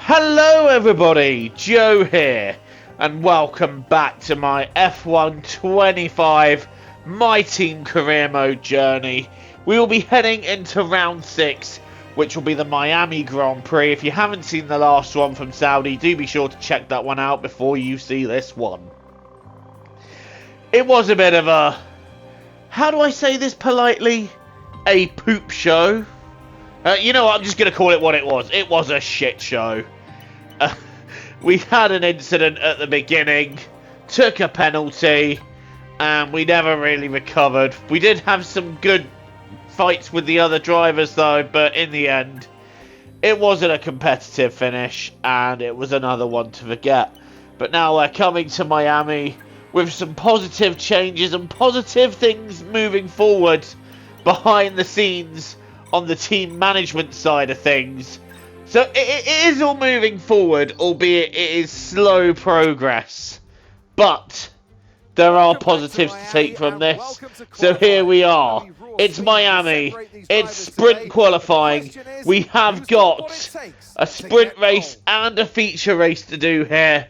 Hello everybody, Joe here, and welcome back to my F1 25 My Team Career Mode journey. We will be heading into round 6, which will be the Miami Grand Prix. If you haven't seen the last one from Saudi, do be sure to check that one out before you see this one. It was a bit of a, how do I say this politely, a poop show. You know what, I'm just going to call it what it was. It was a shit show. We had an incident at the beginning, took a penalty, and we never really recovered. We did have some good fights with the other drivers though, but in the end, it wasn't a competitive finish, and it was another one to forget. But now we're coming to Miami with some positive changes and positive things moving forward behind the scenes on the team management side of things. So it is all moving forward, albeit it is slow progress. But there are positives to take from this. So here we are. It's Miami. It's sprint qualifying. We have got a sprint race and a feature race to do here.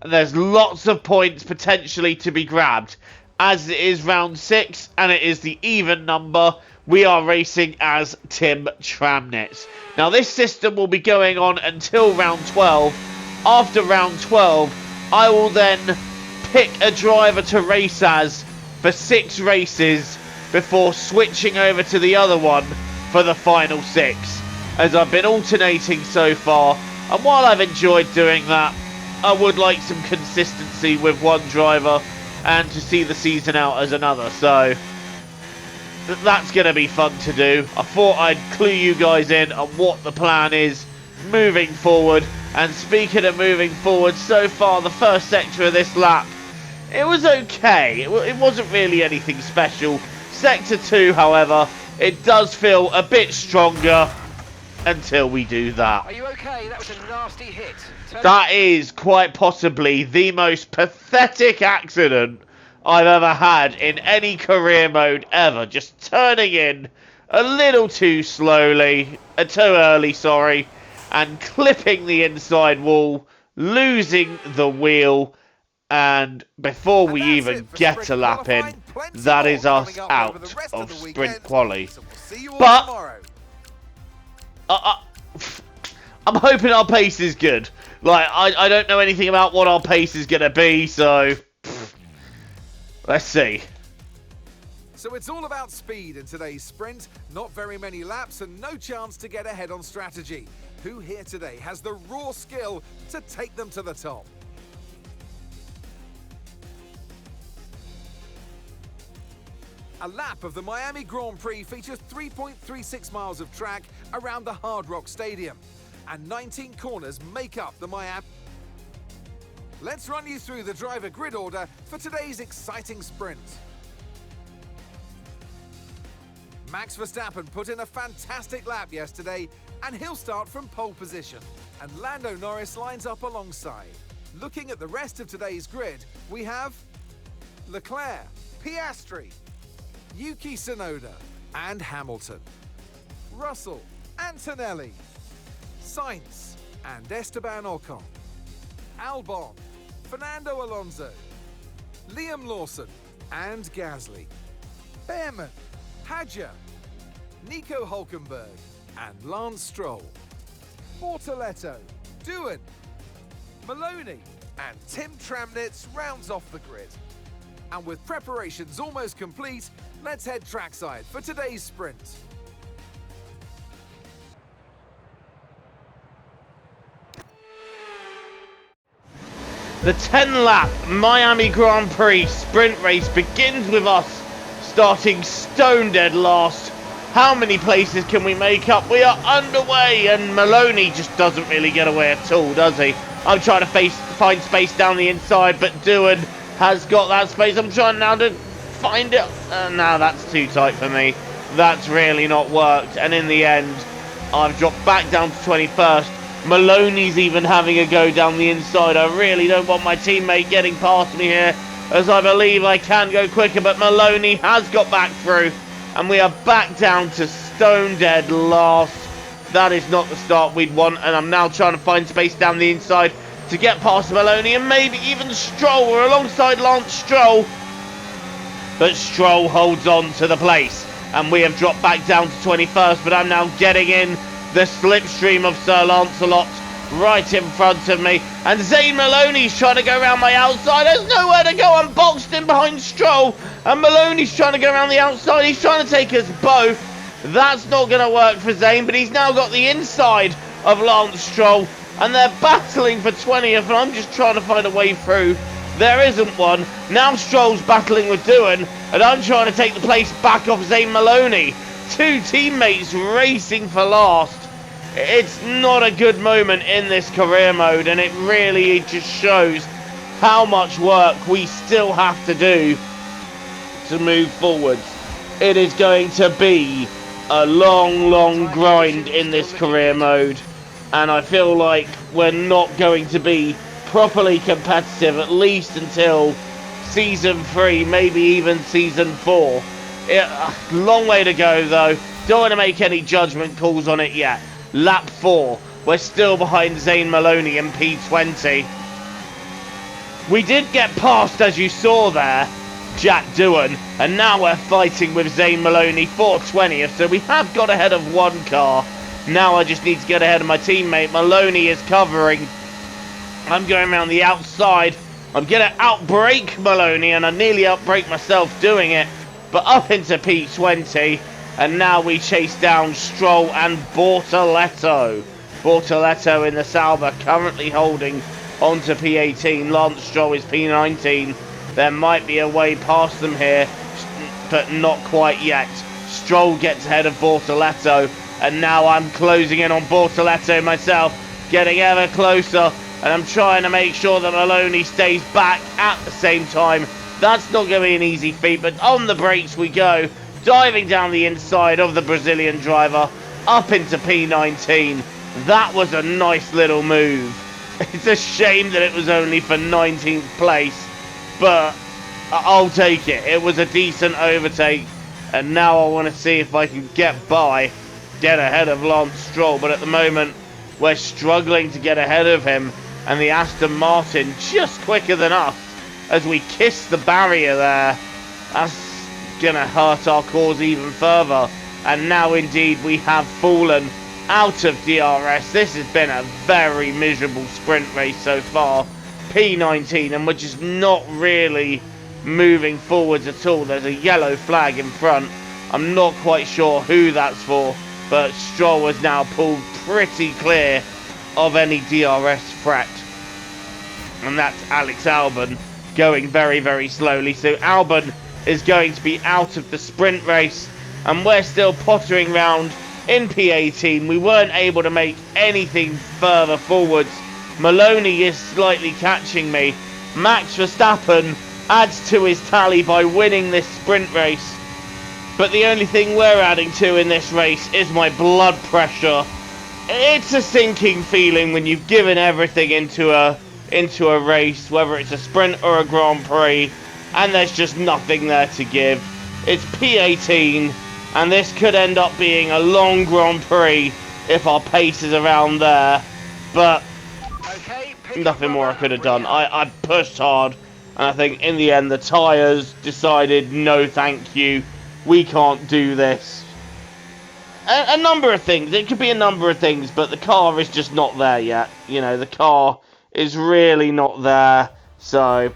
And there's lots of points potentially to be grabbed. As it is round 6 and it is the even number, we are racing as Tim Tramnitz. Now this system will be going on until round 12. After round 12, I will then pick a driver to race as for 6 races before switching over to the other one for the final 6. As I've been alternating so far, and while I've enjoyed doing that, I would like some consistency with one driver and to see the season out as another. So that's going to be fun to do. I thought I'd clue you guys in on what the plan is moving forward. And speaking of moving forward, so far the first sector of this lap, it was okay. It wasn't really anything special. Sector 2, however, it does feel a bit stronger until we do that. Are you okay? That was a nasty hit. That is quite possibly the most pathetic accident I've ever had in any career mode ever. Just turning in a little too slowly, too early, sorry, and clipping the inside wall, losing the wheel, and before we even get a lap in, that is us out of sprint quali. But I'm hoping our pace is good. Like, I don't know anything about what our pace is going to be, so let's see. So it's all about speed in today's sprint. Not very many laps and no chance to get ahead on strategy. Who here today has the raw skill to take them to the top? A lap of the Miami Grand Prix features 3.36 miles of track around the Hard Rock Stadium, and 19 corners make up the Miami. Let's run you through the driver grid order for today's exciting sprint. Max Verstappen put in a fantastic lap yesterday, and he'll start from pole position. And Lando Norris lines up alongside. Looking at the rest of today's grid, we have Leclerc, Piastri, Yuki Tsunoda, and Hamilton. Russell, Antonelli, Sainz, and Esteban Ocon. Albon, Fernando Alonso, Liam Lawson, and Gasly. Behrman, Hadjar, Nico Hulkenberg, and Lance Stroll. Bortoletto, Doohan, Maloney, and Tim Tramnitz rounds off the grid. And with preparations almost complete, let's head trackside for today's sprint. The 10-lap Miami Grand Prix sprint race begins with us starting stone dead last. How many places can we make up? We are underway, and Maloney just doesn't really get away at all, does he? I'm trying to find space down the inside, but Doohan has got that space. I'm trying now to find it. No, that's too tight for me. That's really not worked. And in the end, I've dropped back down to 21st. Maloney's even having a go down the inside. I really don't want my teammate getting past me here, as I believe I can go quicker, but Maloney has got back through, and we are back down to stone dead last. That is not the start we'd want, and I'm now trying to find space down the inside to get past Maloney and maybe even Stroll. We're alongside Lance Stroll, but Stroll holds on to the place, and we have dropped back down to 21st, but I'm now getting in the slipstream of Sir Lancelot right in front of me, and Zane Maloney's trying to go around my outside. There's nowhere to go. I'm boxed in behind Stroll, and Maloney's trying to go around the outside. He's trying to take us both. That's not going to work for Zane, but he's now got the inside of Lance Stroll, and they're battling for 20th, and I'm just trying to find a way through. There isn't one. Now Stroll's battling with Doohan, and I'm trying to take the place back off Zane Maloney. Two teammates racing for last. It's not a good moment in this career mode, and it really just shows how much work we still have to do to move forwards. It is going to be a long grind in this career mode, and I feel like we're not going to be properly competitive at least until season 3, maybe even season 4. Long way to go though. Don't want to make any judgment calls on it yet. Lap 4, we're still behind Zane Maloney in P20. We did get past, as you saw there, Jack Doohan, and now we're fighting with Zane Maloney for 20th, so we have got ahead of one car. Now I just need to get ahead of my teammate. Maloney is covering. I'm going around the outside. I'm going to outbrake Maloney, and I nearly outbrake myself doing it, but up into P20, and now we chase down Stroll and Bortoleto. Bortoleto in the Sauber currently holding onto P18. Lance Stroll is P19. There might be a way past them here, but not quite yet. Stroll gets ahead of Bortoleto, and now I'm closing in on Bortoleto myself, getting ever closer, and I'm trying to make sure that Maloney stays back at the same time. That's not going to be an easy feat, but on the brakes we go, diving down the inside of the Brazilian driver, up into P19. That was a nice little move. It's a shame that it was only for 19th place, but I'll take it. It was a decent overtake, and now I want to see if I can get ahead of Lance Stroll, but at the moment we're struggling to get ahead of him, and the Aston Martin just quicker than us as we kiss the barrier there. That's gonna hurt our cause even further, and now indeed we have fallen out of DRS. This has been a very miserable sprint race so far. P19, and we're just not really moving forwards at all. There's a yellow flag in front. I'm not quite sure who that's for, but Stroll has now pulled pretty clear of any DRS threat, and that's Alex Albon going very slowly. So Albon is going to be out of the sprint race, and we're still pottering around in P18. We weren't able to make anything further forwards. Maloney is slightly catching me. Max Verstappen adds to his tally by winning this sprint race, but the only thing we're adding to in this race is my blood pressure. It's a sinking feeling when you've given everything into a race, whether it's a sprint or a Grand Prix, and there's just nothing there to give. It's P18, and this could end up being a long Grand Prix if our pace is around there, but nothing more I could have done. I pushed hard, and I think in the end the tyres decided no thank you, we can't do this. A number of things, it could be a number of things, but the car is just not there yet. You know, the car is really not there, so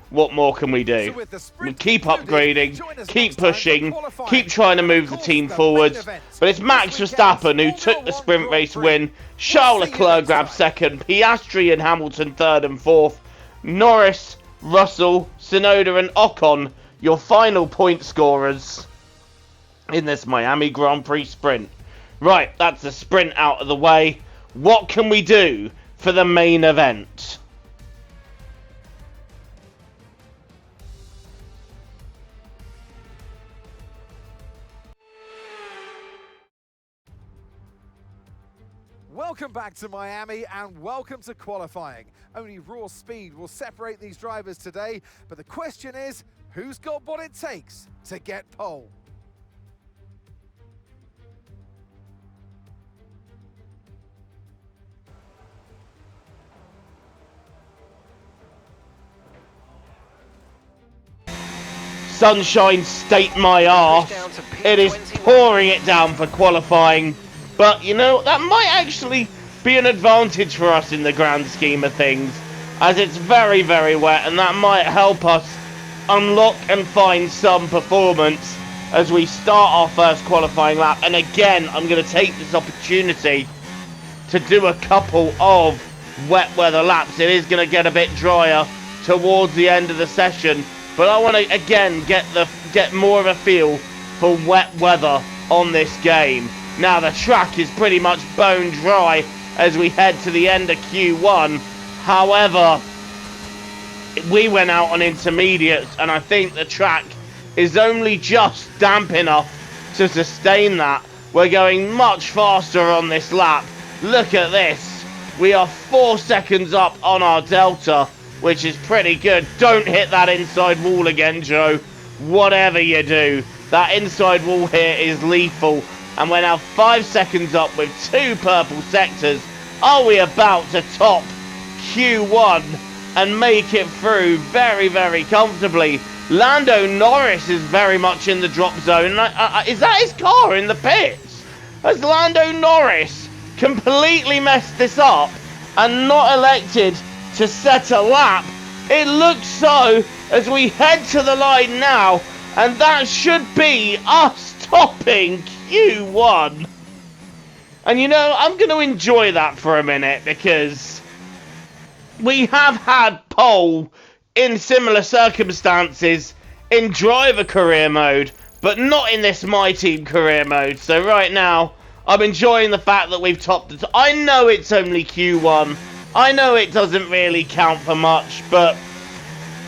what more can we do? We keep upgrading, keep pushing, keep trying to move the team forwards. But it's Max Verstappen who took the sprint race win. Charles Leclerc grabbed second. Piastri and Hamilton third and fourth. Norris, Russell, Tsunoda and Ocon, your final point scorers in this Miami Grand Prix sprint. Right, that's the sprint out of the way. What can we do for the main event? Welcome back to Miami and welcome to qualifying. Only raw speed will separate these drivers today, but the question is, who's got what it takes to get pole? Sunshine State my arse. It is pouring it down for qualifying. But, you know, that might actually be an advantage for us in the grand scheme of things, as it's very, very wet, and that might help us unlock and find some performance as we start our first qualifying lap. And again, I'm going to take this opportunity to do a couple of wet weather laps. It is going to get a bit drier towards the end of the session, but I want to again get more of a feel for wet weather on this game. Now the track is pretty much bone dry as we head to the end of Q1. However, we went out on intermediates, and I think the track is only just damp enough to sustain that. We're going much faster on this lap. Look at this. We are 4 seconds up on our delta, which is pretty good. Don't hit that inside wall again, Joe. Whatever you do, that inside wall here is lethal. And we're now 5 seconds up with 2 purple sectors. Are we about to top Q1 and make it through very, very comfortably? Lando Norris is very much in the drop zone. Is that his car in the pits? Has Lando Norris completely messed this up and not elected to set a lap? It looks so as we head to the line now, and that should be us topping Q1. And you know, I'm going to enjoy that for a minute, because we have had pole in similar circumstances in driver career mode, but not in this My Team career mode. So right now, I'm enjoying the fact that we've topped it. I know it's only Q1. I know it doesn't really count for much, but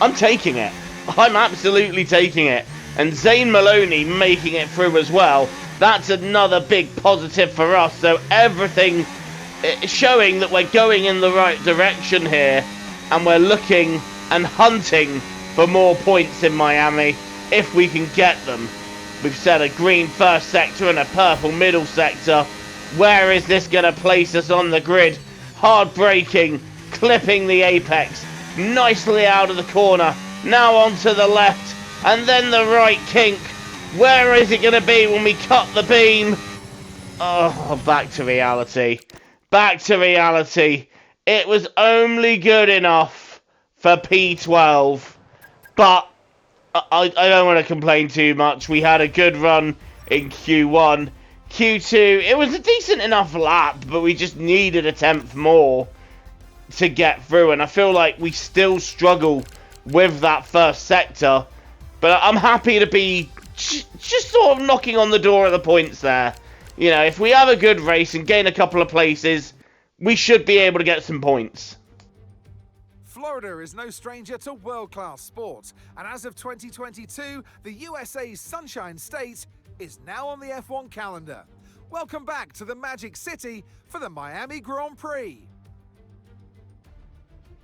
I'm taking it. I'm absolutely taking it. And Zane Maloney making it through as well. That's another big positive for us. So everything showing that we're going in the right direction here, and we're looking and hunting for more points in Miami if we can get them. We've set a green first sector and a purple middle sector. Where is this going to place us on the grid? Hard braking, clipping the apex, nicely out of the corner. Now onto the left, and then the right kink. Where is it going to be when we cut the beam? Oh, back to reality. Back to reality. It was only good enough for P12, but I don't want to complain too much. We had a good run in Q1. Q2, it was a decent enough lap, but we just needed a tenth more to get through, and I feel like we still struggle with that first sector, but I'm happy to be just sort of knocking on the door of the points there. You know, if we have a good race and gain a couple of places, we should be able to get some points. Florida is no stranger to world-class sports, and as of 2022, the USA's Sunshine State is now on the F1 calendar. Welcome back to the Magic City for the Miami Grand Prix.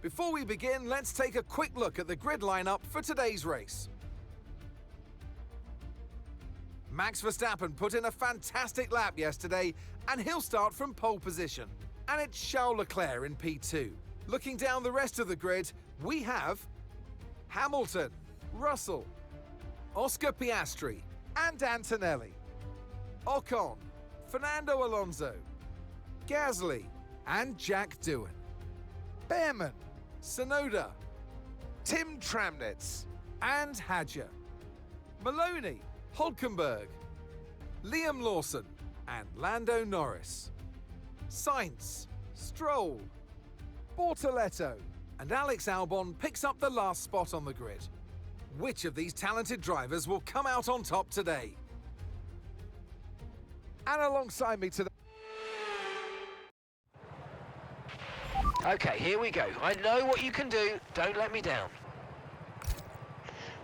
Before we begin, let's take a quick look at the grid lineup for today's race. Max Verstappen put in a fantastic lap yesterday, and he'll start from pole position. And it's Charles Leclerc in P2. Looking down the rest of the grid, we have Hamilton, Russell, Oscar Piastri, and Antonelli, Ocon, Fernando Alonso, Gasly, and Jack Doohan, Behrman, Tsunoda, Tim Tramnitz, and Hadjar, Maloney, Hulkenberg, Liam Lawson, and Lando Norris, Sainz, Stroll, Bortoletto, and Alex Albon picks up the last spot on the grid. Which of these talented drivers will come out on top today? And alongside me today... Okay, here we go. I know what you can do. Don't let me down.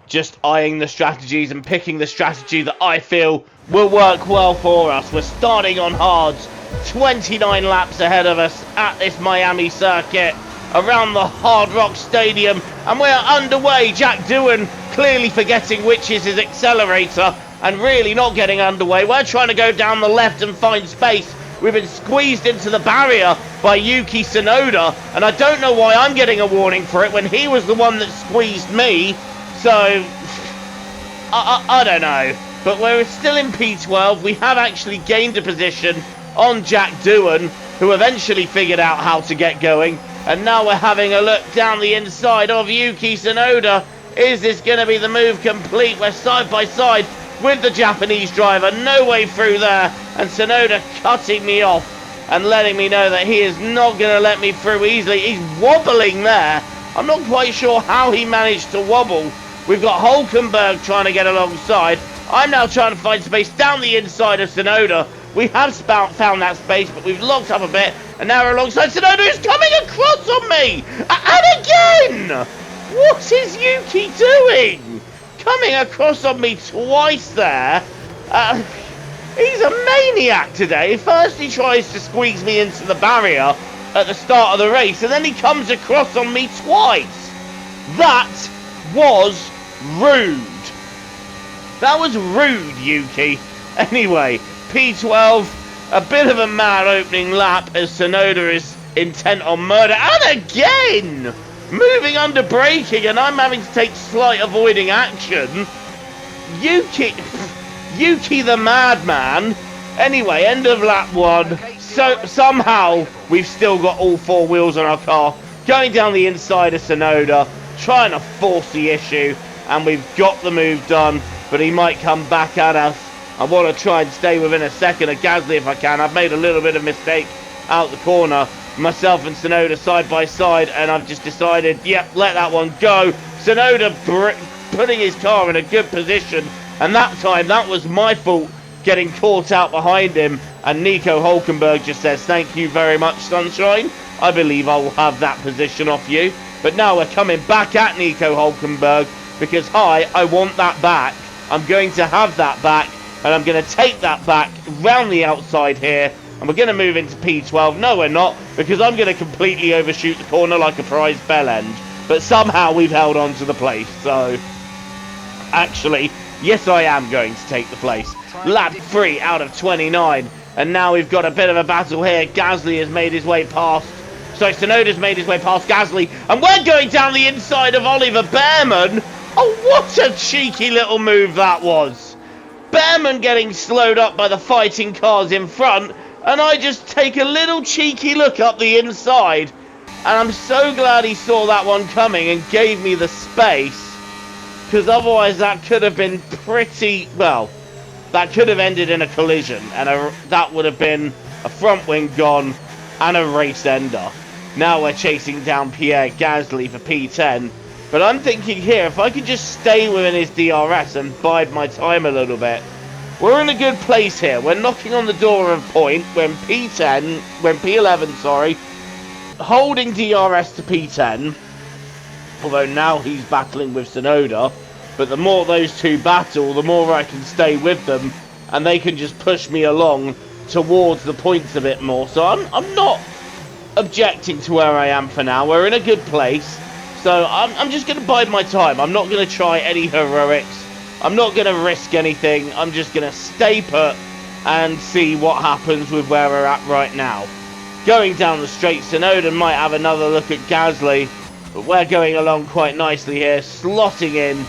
Just eyeing the strategies and picking the strategy that I feel will work well for us. We're starting on hards, 29 laps ahead of us at this Miami circuit, around the Hard Rock Stadium, and we're underway. Jack Doohan clearly forgetting which is his accelerator and really not getting underway. We're trying to go down the left and find space. We've been squeezed into the barrier by Yuki Tsunoda, and I don't know why I'm getting a warning for it when he was the one that squeezed me. So I don't know. But we're still in P12. We have actually gained a position on Jack Doohan, who eventually figured out how to get going. And now we're having a look down the inside of Yuki Tsunoda. Is this going to be the move complete? We're side by side with the Japanese driver. No way through there. And Tsunoda cutting me off and letting me know that he is not going to let me through easily. He's wobbling there. I'm not quite sure how he managed to wobble. We've got Hulkenberg trying to get alongside. I'm now trying to find space down the inside of Tsunoda. We have found that space, but we've locked up a bit. And now we're alongside Tsunoda, who's coming across on me. And again! What is Yuki doing? Coming across on me twice there. He's a maniac today. First he tries to squeeze me into the barrier at the start of the race, and then he comes across on me twice. That was rude. That was rude, Yuki. Anyway, P12, a bit of a mad opening lap as Tsunoda is intent on murder. And again! Moving under braking, and I'm having to take slight avoiding action. Yuki the madman. Anyway, end of lap 1. So somehow we've still got all 4 wheels on our car. Going down the inside of Tsunoda, trying to force the issue, and we've got the move done, but he might come back at us. I want to try and stay within a second of Gasly if I can. I've made a little bit of mistake out the corner. Myself and Tsunoda side by side, and I've just decided, yep, let that one go. Tsunoda putting his car in a good position, and that time that was my fault getting caught out behind him, and Nico Hulkenberg just says, thank you very much, sunshine. I believe I will have that position off you. But now we're coming back at Nico Hulkenberg because I want that back. I'm going to have that back, and I'm going to take that back round the outside here, and we're going to move into P12. No, we're not, because I'm going to completely overshoot the corner like a prize bell end. But somehow we've held on to the place, so actually, yes, I am going to take the place. Lap 3 out of 29, and now we've got a bit of a battle here. Gasly has made his way past. So Tsunoda's made his way past Gasly, and we're going down the inside of Oliver Behrman. Oh, what a cheeky little move that was. Behrman getting slowed up by the fighting cars in front, and I just take a little cheeky look up the inside, and I'm so glad he saw that one coming and gave me the space, because otherwise that could have been pretty, well, that could have ended in a collision, and that would have been a front wing gone and a race ender. Now we're chasing down Pierre Gasly for P10, but I'm thinking here, if I could just stay within his DRS and bide my time a little bit, we're in a good place here. We're knocking on the door of point. We're in P11, sorry, holding DRS to P10, although now he's battling with Tsunoda. But the more those two battle, the more I can stay with them, and they can just push me along towards the points a bit more. So I'm not objecting to where I am for now. We're in a good place, so I'm just going to bide my time. I'm not going to try any heroics. I'm not going to risk anything. I'm just going to stay put and see what happens with where we're at right now. Going down the straight, Tsunoda might have another look at Gasly, but we're going along quite nicely here, slotting in,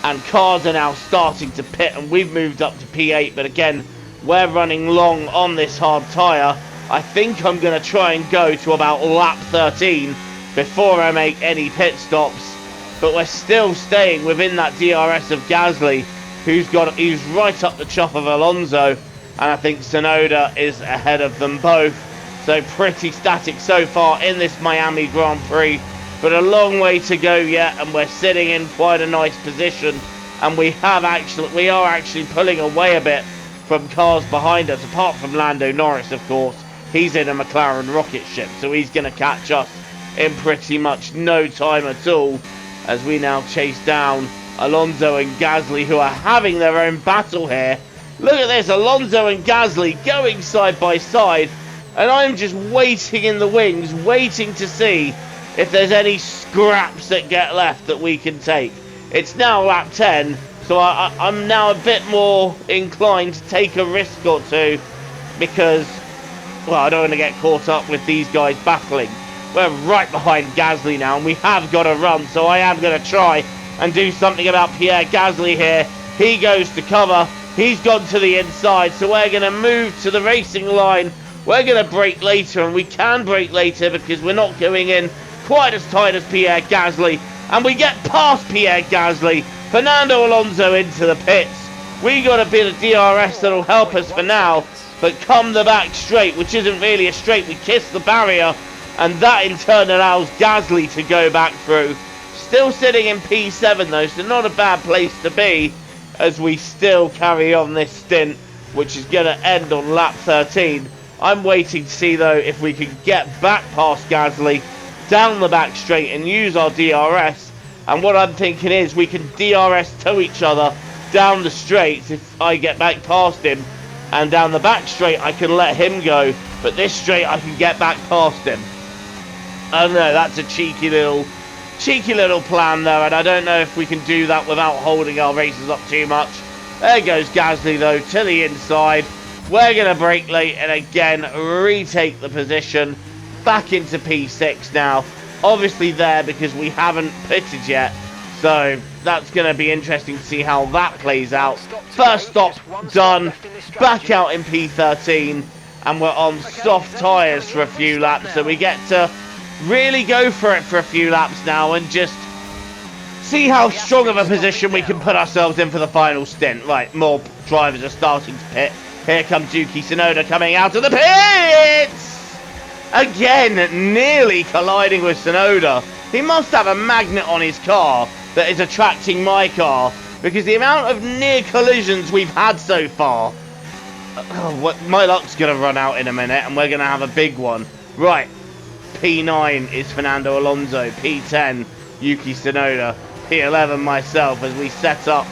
and cars are now starting to pit, and we've moved up to P8, but again, we're running long on this hard tyre. I think I'm going to try and go to about lap 13 before I make any pit stops, but we're still staying within that DRS of Gasly, who's right up the chop of Alonso, and I think Tsunoda is ahead of them both. So pretty static so far in this Miami Grand Prix, but a long way to go yet, and we're sitting in quite a nice position, and we are actually pulling away a bit from cars behind us, apart from Lando Norris, of course. He's in a McLaren rocket ship, so he's going to catch us in pretty much no time at all, as we now chase down Alonso and Gasly, who are having their own battle here. Look at this, Alonso and Gasly going side by side, and I'm just waiting in the wings, waiting to see if there's any scraps that get left that we can take. It's now lap 10, so I'm now a bit more inclined to take a risk or two, because, well, I don't want to get caught up with these guys battling. We're right behind Gasly now, and we have got to run, so I am going to try and do something about Pierre Gasly here. He goes to cover. He's gone to the inside, so we're going to move to the racing line. We're going to brake later, and we can brake later because we're not going in quite as tight as Pierre Gasly. And we get past Pierre Gasly. Fernando Alonso into the pits. We got a bit of DRS that'll help us for now. But come the back straight, which isn't really a straight, we kiss the barrier. And that in turn allows Gasly to go back through. Still sitting in P7 though, so not a bad place to be as we still carry on this stint, which is going to end on lap 13. I'm waiting to see though if we can get back past Gasly down the back straight and use our DRS. And what I'm thinking is we can DRS tow each other down the straights if I get back past him, and down the back straight I can let him go, but this straight I can get back past him. I don't know, that's a cheeky little plan there, and I don't know if we can do that without holding our races up too much. There goes Gasly though to the inside. We're going to brake late and again retake the position back into P6 now. Obviously there because we haven't pitted yet, so that's going to be interesting to see how that plays out. First stop done, back out in P13, and we're on soft tyres for a few laps, so we get to really go for it for a few laps now and just see how strong of a position we can put ourselves in for the final stint. Right, more drivers are starting to pit. Here comes Yuki Tsunoda coming out of the pits! Again, nearly colliding with Tsunoda. He must have a magnet on his car that is attracting my car, because the amount of near collisions we've had so far, my luck's going to run out in a minute and we're going to have a big one. Right, P9 is Fernando Alonso, P10 Yuki Tsunoda, P11 myself as we set up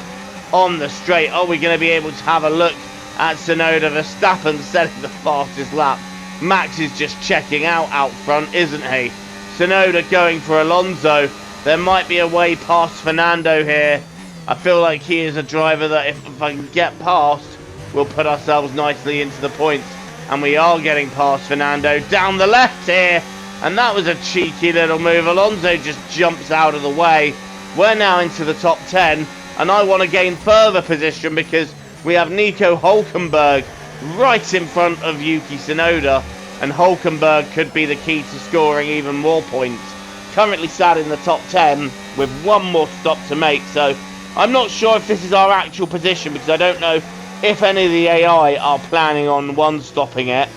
on the straight. Are we going to be able to have a look at Tsunoda? Verstappen setting the fastest lap. Max is just checking out front, isn't he? Tsunoda going for Alonso. There might be a way past Fernando here. I feel like he is a driver that if I can get past, we'll put ourselves nicely into the points. And we are getting past Fernando down the left here. And that was a cheeky little move. Alonso just jumps out of the way. We're now into the top 10. And I want to gain further position because we have Nico Hülkenberg right in front of Yuki Tsunoda. And Hülkenberg could be the key to scoring even more points. Currently sat in the top 10 with one more stop to make. So I'm not sure if this is our actual position because I don't know if any of the AI are planning on one-stopping it.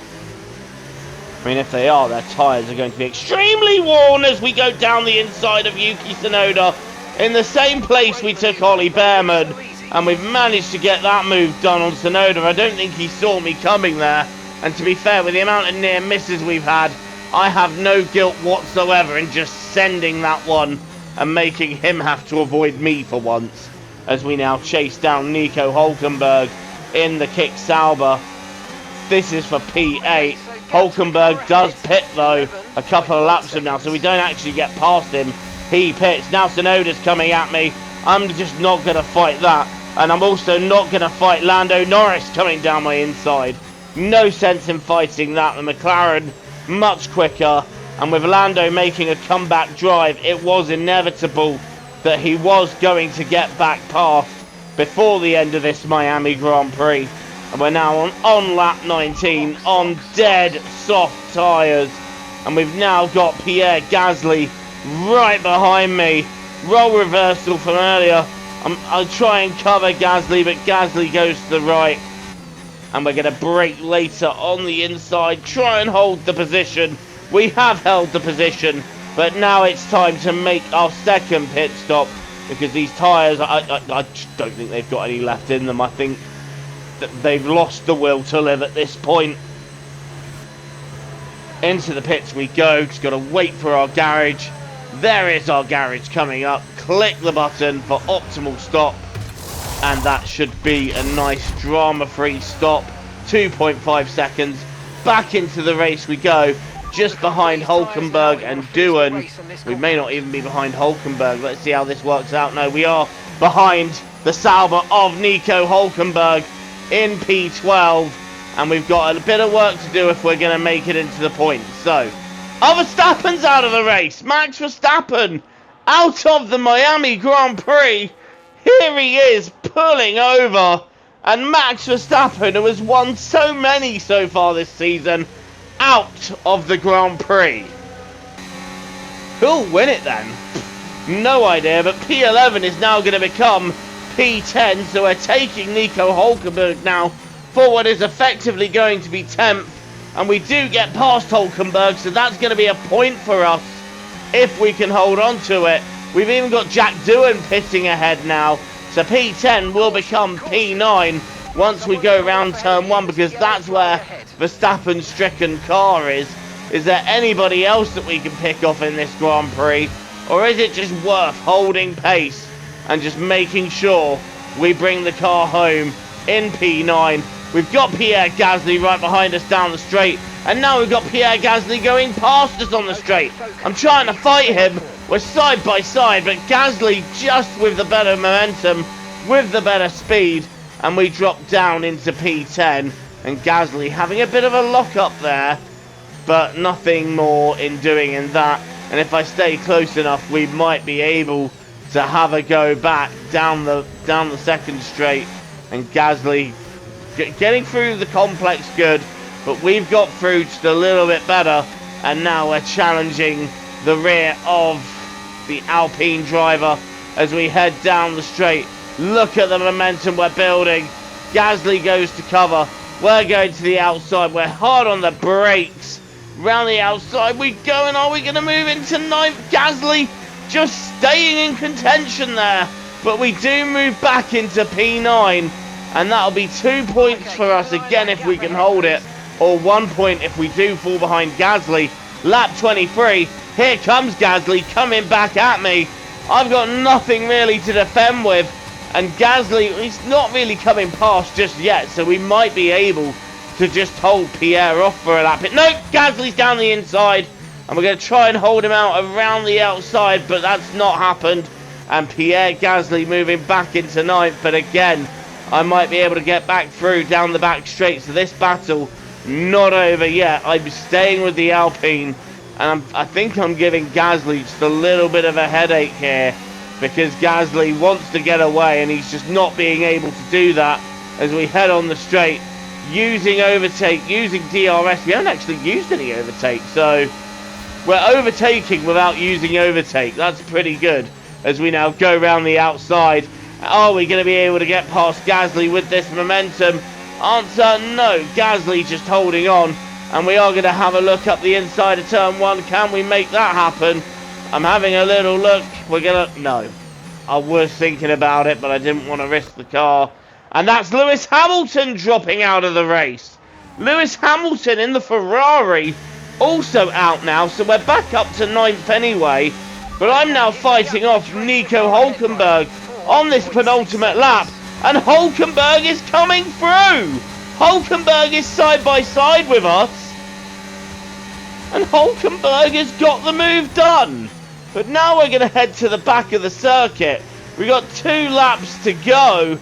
I mean, if they are, their tyres are going to be extremely worn as we go down the inside of Yuki Tsunoda in the same place we took Ollie Behrman, and we've managed to get that move done on Tsunoda. I don't think he saw me coming there, and to be fair, with the amount of near misses we've had, I have no guilt whatsoever in just sending that one and making him have to avoid me for once, as we now chase down Nico Hülkenberg in the Kick Sauber. This is for P8. Hülkenberg does pit though a couple of laps from now, so we don't actually get past him. He pits. Now Tsunoda's coming at me. I'm just not going to fight that, and I'm also not going to fight Lando Norris coming down my inside. No sense in fighting that. The McLaren much quicker, and with Lando making a comeback drive, it was inevitable that he was going to get back past before the end of this Miami Grand Prix. And we're now on lap 19 on dead soft tyres, and we've now got Pierre Gasly right behind me. Role reversal from earlier. I'll try and cover Gasly, but Gasly goes to the right, and we're going to brake later on the inside, try and hold the position. We have held the position, but now it's time to make our second pit stop because these tyres, I just don't think they've got any left in them. I think that they've lost the will to live at this point. Into the pits we go. Just got to wait for our garage. There is our garage coming up. Click the button for optimal stop, and that should be a nice drama-free stop. 2.5 seconds. Back into the race we go. Just behind Hülkenberg and Doohan. We may not even be behind Hülkenberg. Let's see how this works out. No, we are behind the Sauber of Nico Hülkenberg in P12, and we've got a bit of work to do if we're going to make it into the points. So, Verstappen's out of the race. Max Verstappen out of the Miami Grand Prix. Here he is, pulling over, and Max Verstappen, who has won so many so far this season, out of the Grand Prix. Who'll win it then? No idea, but P11 is now going to become P10, so we're taking Nico Hulkenberg now for what is effectively going to be 10th, and we do get past Hulkenberg, so that's going to be a point for us if we can hold on to it. We've even got Jack Doohan pitting ahead now, so P10 will become P9 once we go around turn 1, because that's where Verstappen's stricken car is. Is there anybody else that we can pick off in this Grand Prix, or is it just worth holding pace and just making sure we bring the car home in P9? We've got Pierre Gasly right behind us down the straight, and now we've got Pierre Gasly going past us on the straight. I'm trying to fight him. We're side by side, but Gasly just with the better momentum, with the better speed, and we drop down into P10, and Gasly having a bit of a lock up there, but nothing more in doing in that. And if I stay close enough, we might be able to have a go back down the second straight, and Gasly getting through the complex good, but we've got through just a little bit better, and now we're challenging the rear of the Alpine driver as we head down the straight. Look at the momentum we're building. Gasly goes to cover. We're going to the outside. We're hard on the brakes. Round the outside we go, and are we going to move into 9th? Gasly just staying in contention there, but we do move back into P9, and that'll be 2 points for us again if we can hold it, or 1 point if we do fall behind Gasly. Lap 23, here comes Gasly coming back at me. I've got nothing really to defend with, and Gasly, he's not really coming past just yet, so we might be able to just hold Pierre off for a lap. No, Gasly's down the inside, and we're going to try and hold him out around the outside, but that's not happened, and Pierre Gasly moving back into 9th, but again, I might be able to get back through down the back straight, so this battle not over yet. I'm staying with the Alpine, and I think I'm giving Gasly just a little bit of a headache here, because Gasly wants to get away, and he's just not being able to do that as we head on the straight, using overtake, using DRS. We haven't actually used any overtake, so we're overtaking without using overtake. That's pretty good as we now go around the outside. Are we going to be able to get past Gasly with this momentum? Answer, no. Gasly just holding on, and we are going to have a look up the inside of turn 1. Can we make that happen? I'm having a little look. We're going to... No. I was thinking about it, but I didn't want to risk the car. And that's Lewis Hamilton dropping out of the race. Lewis Hamilton in the Ferrari also out now, so we're back up to 9th anyway. But I'm now fighting off Nico Hulkenberg on this penultimate lap, and Hulkenberg is coming through. Hulkenberg is side by side with us, and Hulkenberg has got the move done. But now we're going to head to the back of the circuit. We got 2 laps to go,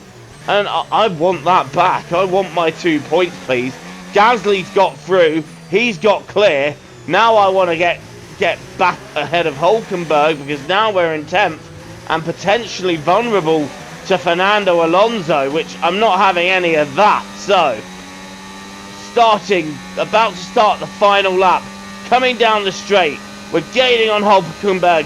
and I want that back. I want my 2 points, please. Gasly's got through. He's got clear. Now I want to get back ahead of Hulkenberg, because now we're in 10th and potentially vulnerable to Fernando Alonso, which I'm not having any of that. So, about to start the final lap, coming down the straight. We're gaining on Hulkenberg,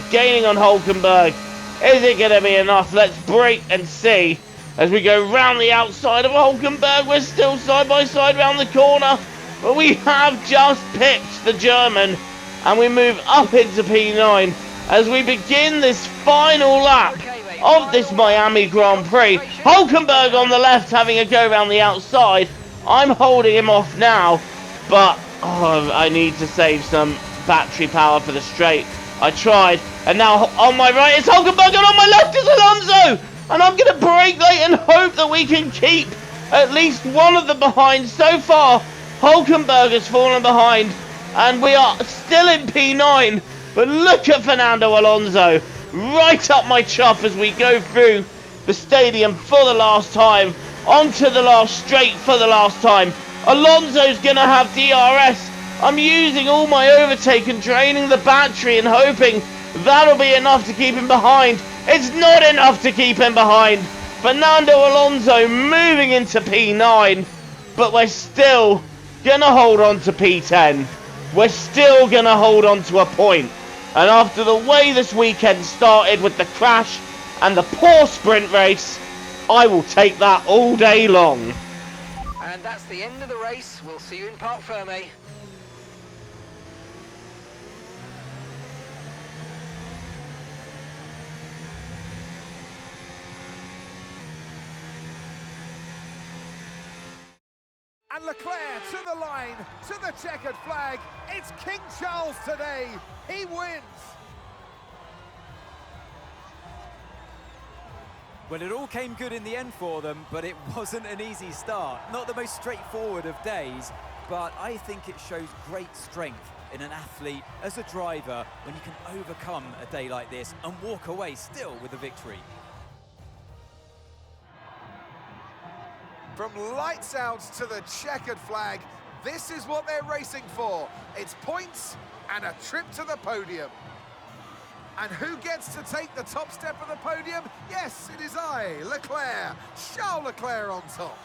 Is it going to be enough? Let's brake and see. As we go round the outside of Hulkenberg, we're still side by side round the corner, but we have just pipped the German, and we move up into P9 as we begin this final lap of this Miami Grand Prix. Hulkenberg on the left having a go around the outside. I'm holding him off now, but I need to save some battery power for the straight. I tried, and now on my right is Hulkenberg, and on my left is Alonso, and I'm going to brake late and hope that we can keep at least one of them behind. So far, Hulkenberg has fallen behind, and we are still in P9, but look at Fernando Alonso right up my chuff as we go through the stadium for the last time, onto the last straight for the last time. Alonso's going to have DRS. I'm using all my overtake and draining the battery and hoping that'll be enough to keep him behind. It's not enough to keep him behind. Fernando Alonso moving into P9, but we're still going to hold on to P10. We're still going to hold on to a point. And after the way this weekend started with the crash and the poor sprint race, I will take that all day long. And that's the end of the race. We'll see you in Parc Ferme. And Leclerc to the line, to the checkered flag. It's King Charles today. He wins. Well, it all came good in the end for them, but it wasn't an easy start. Not the most straightforward of days, but I think it shows great strength in an athlete as a driver when you can overcome a day like this and walk away still with a victory. From lights out to the checkered flag, this is what they're racing for. It's points and a trip to the podium. And who gets to take the top step of the podium? Yes, it is I, Leclerc, Charles Leclerc on top.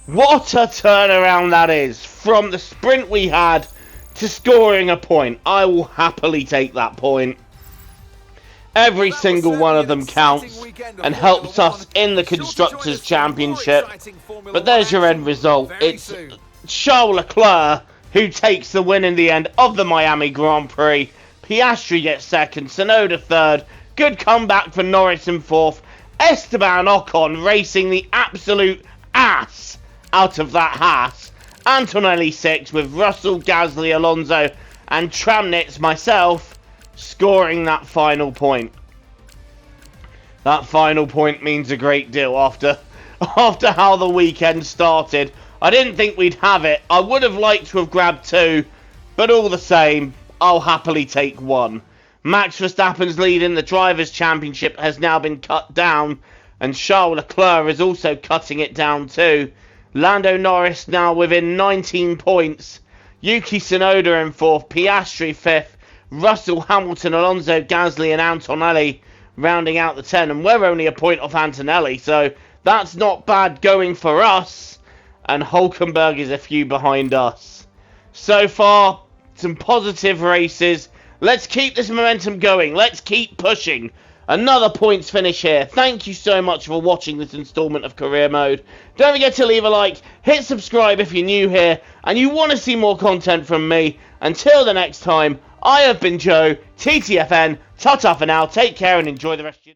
What a turnaround that is, from the sprint we had to scoring a point. I will happily take that point. Every single one of them counts and helps us in the Constructors' Championship. But there's your end result. It's Charles Leclerc who takes the win in the end of the Miami Grand Prix. Piastri gets second, Tsunoda third. Good comeback for Norris in fourth. Esteban Ocon racing the absolute ass out of that Haas. Antonelli 6th with Russell, Gasly, Alonso and Tramnitz, myself, scoring that final point. That final point means a great deal after how the weekend started. I didn't think we'd have it. I would have liked to have grabbed 2, but all the same, I'll happily take 1. Max Verstappen's lead in the Drivers' Championship has now been cut down, and Charles Leclerc is also cutting it down too. Lando Norris now within 19 points. Yuki Tsunoda in 4th, Piastri 5th, Russell, Hamilton, Alonso, Gasly and Antonelli rounding out the 10. And we're only a point off Antonelli, so that's not bad going for us. And Hulkenberg is a few behind us. So far, some positive races. Let's keep this momentum going. Let's keep pushing. Another points finish here. Thank you so much for watching this installment of Career Mode. Don't forget to leave a like, hit subscribe if you're new here, and you want to see more content from me. Until the next time, I have been Joe, TTFN, ta-ta for now, take care and enjoy the rest of your